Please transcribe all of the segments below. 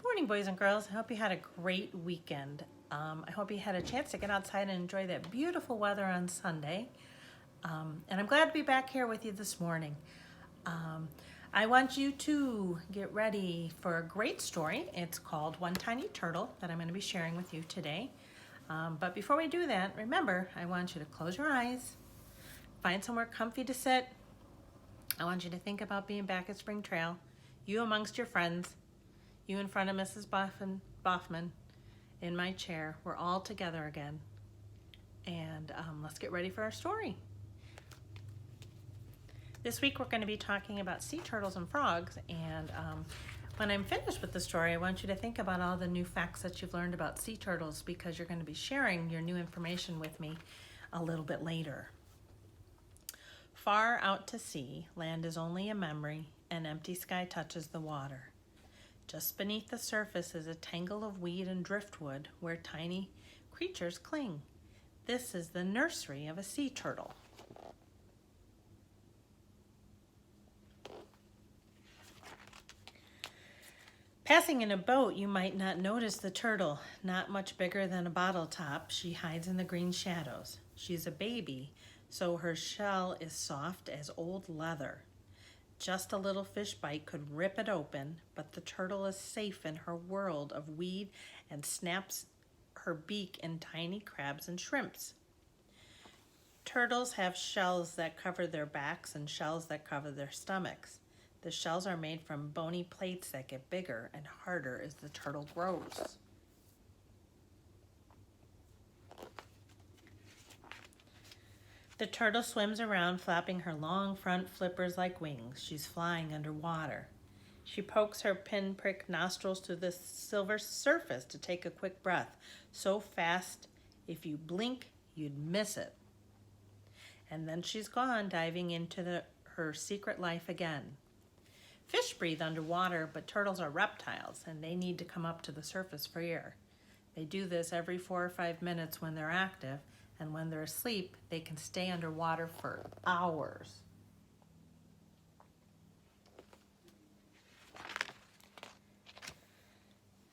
Morning, boys and girls. I hope you had a great weekend. I hope you had a chance to get outside and enjoy that beautiful weather on Sunday. And I'm glad to be back here with you this morning. Um, I want you to get ready for a great story. It's called One Tiny Turtle that I'm going to be sharing with you today. But before we do that, remember, I want you to close your eyes, find somewhere comfy to sit. I want you to think about being back at Spring Trail, you amongst your friends, you in front of Mrs. Boffman, in my chair. We're all together again. And let's get ready for our story. This week we're going to be talking about sea turtles and frogs. And when I'm finished with the story, I want you to think about all the new facts that you've learned about sea turtles, because you're going to be sharing your new information with me a little bit later. Far out to sea, land is only a memory, and empty sky touches the water. Just beneath the surface is a tangle of weed and driftwood where tiny creatures cling. This is the nursery of a sea turtle. Passing in a boat, you might not notice the turtle. Not much bigger than a bottle top, she hides in the green shadows. She's a baby, so her shell is soft as old leather. Just a little fish bite could rip it open, but the turtle is safe in her world of weed and snaps her beak in tiny crabs and shrimps. Turtles have shells that cover their backs and shells that cover their stomachs. The shells are made from bony plates that get bigger and harder as the turtle grows. The turtle swims around, flapping her long front flippers like wings. She's flying underwater. She pokes her pinprick nostrils to the silver surface to take a quick breath, so fast if you blink, you'd miss it. And then she's gone, diving into her secret life again. Fish breathe underwater, but turtles are reptiles, and they need to come up to the surface for air. They do this every 4 or 5 minutes when they're active, and when they're asleep, they can stay underwater for hours.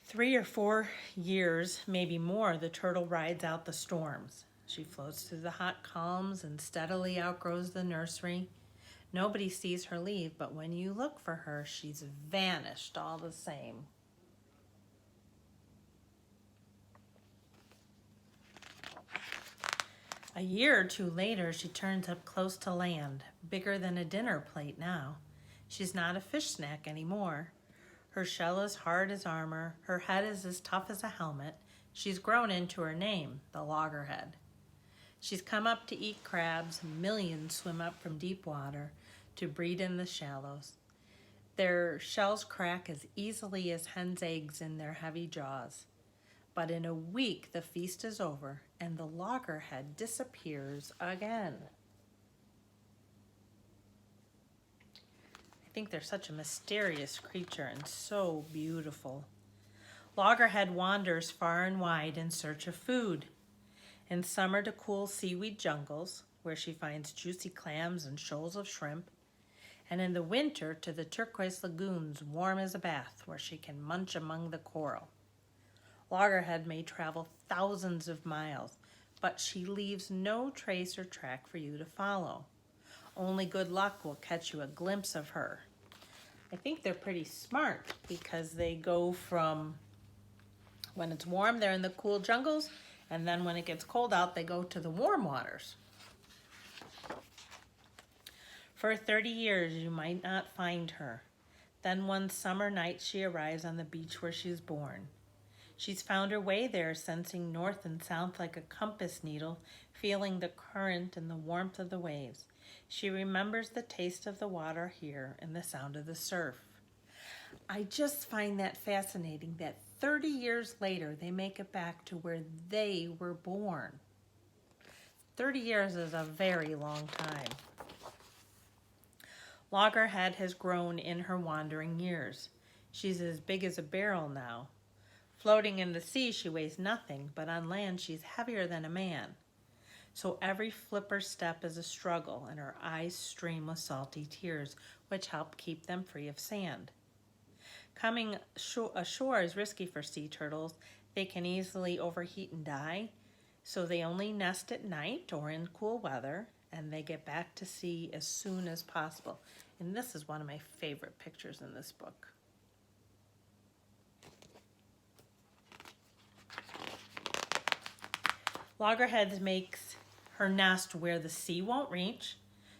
Three or 4 years, maybe more, the turtle rides out the storms. She floats through the hot calms and steadily outgrows the nursery. Nobody sees her leave, but when you look for her, she's vanished all the same. A year or two later, she turns up close to land, bigger than a dinner plate now. She's not a fish snack anymore. Her shell is hard as armor. Her head is as tough as a helmet. She's grown into her name, the loggerhead. She's come up to eat crabs. Millions swim up from deep water to breed in the shallows. Their shells crack as easily as hen's eggs in their heavy jaws. But in a week, the feast is over, and the loggerhead disappears again. I think they're such a mysterious creature and so beautiful. Loggerhead wanders far and wide in search of food. In summer to cool seaweed jungles, where she finds juicy clams and shoals of shrimp. And in the winter to the turquoise lagoons, warm as a bath, where she can munch among the coral. Loggerhead may travel thousands of miles, but she leaves no trace or track for you to follow. Only good luck will catch you a glimpse of her. I think they're pretty smart because they go from, when it's warm, they're in the cool jungles, and then when it gets cold out, they go to the warm waters. For 30 years, you might not find her. Then one summer night, she arrives on the beach where she was born. She's found her way there, sensing north and south like a compass needle, feeling the current and the warmth of the waves. She remembers the taste of the water here and the sound of the surf. I just find that fascinating that 30 years later, they make it back to where they were born. 30 years is a very long time. Loggerhead has grown in her wandering years. She's as big as a barrel now. Floating in the sea, she weighs nothing, but on land, she's heavier than a man. So every flipper step is a struggle, and her eyes stream with salty tears, which help keep them free of sand. Coming ashore is risky for sea turtles. They can easily overheat and die, so they only nest at night or in cool weather, and they get back to sea as soon as possible. And this is one of my favorite pictures in this book. Loggerhead makes her nest where the sea won't reach.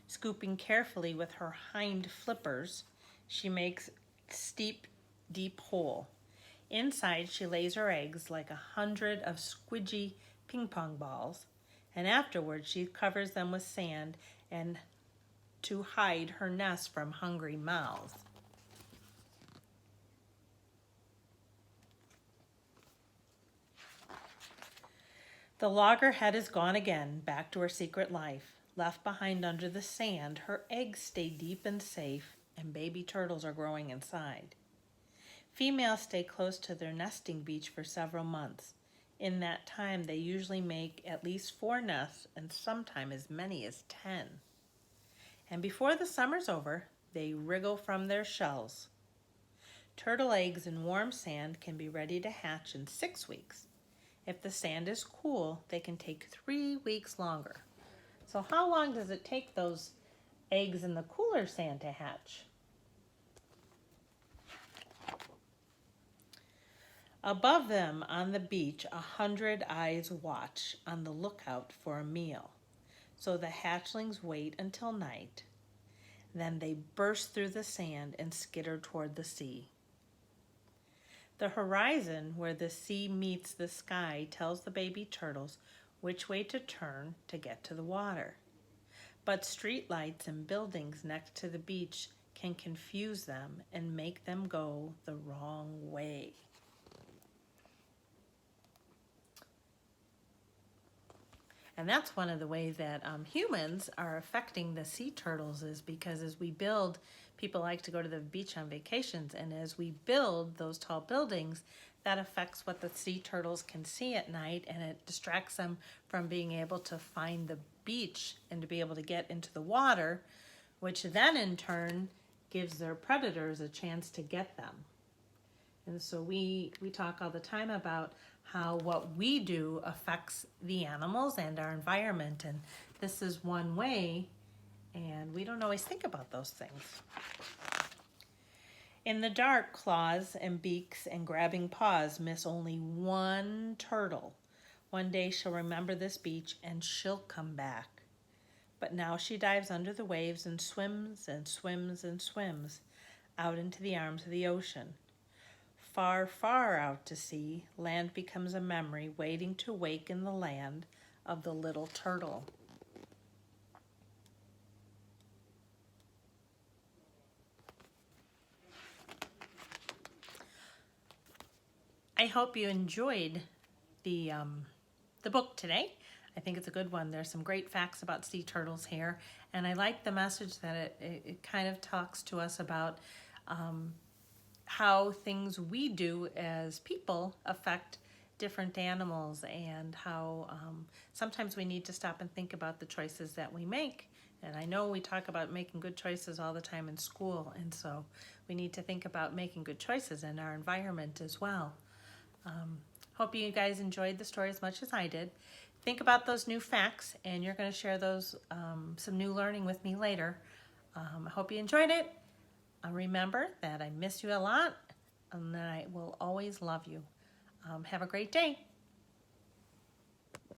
Scooping carefully with her hind flippers, she makes steep, deep hole. Inside, she lays her eggs like 100 of squidgy ping pong balls, and afterwards she covers them with sand and to hide her nest from hungry mouths. The loggerhead is gone again, back to her secret life. Left behind under the sand, her eggs stay deep and safe, and baby turtles are growing inside. Females stay close to their nesting beach for several months. In that time, they usually make at least 4 nests, and sometimes as many as 10. And before the summer's over, they wriggle from their shells. Turtle eggs in warm sand can be ready to hatch in 6 weeks. If the sand is cool, they can take 3 weeks longer. So how long does it take those eggs in the cooler sand to hatch? Above them on the beach, 100 eyes watch on the lookout for a meal. So the hatchlings wait until night. Then they burst through the sand and skitter toward the sea. The horizon, where the sea meets the sky, tells the baby turtles which way to turn to get to the water. But street lights and buildings next to the beach can confuse them and make them go the wrong way. And that's one of the ways that humans are affecting the sea turtles, is because as we build, people like to go to the beach on vacations, and as we build those tall buildings, that affects what the sea turtles can see at night, and it distracts them from being able to find the beach and to be able to get into the water, which then in turn gives their predators a chance to get them. And so we talk all the time about how what we do affects the animals and our environment, and this is one way, and we don't always think about those things. In the dark, claws and beaks and grabbing paws miss only one turtle. One day she'll remember this beach and she'll come back. But now she dives under the waves and swims and swims and swims out into the arms of the ocean. Far, far out to sea, land becomes a memory waiting to wake in the land of the little turtle. I hope you enjoyed the book today. I think it's a good one. There's some great facts about sea turtles here, and I like the message that it kind of talks to us about how things we do as people affect different animals, and how sometimes we need to stop and think about the choices that we make. And I know we talk about making good choices all the time in school, and so we need to think about making good choices in our environment as well. Hope you guys enjoyed the story as much as I did. Think about those new facts, and you're going to share those some new learning with me later. I hope you enjoyed it. Remember that I miss you a lot, and that I will always love you. Have a great day.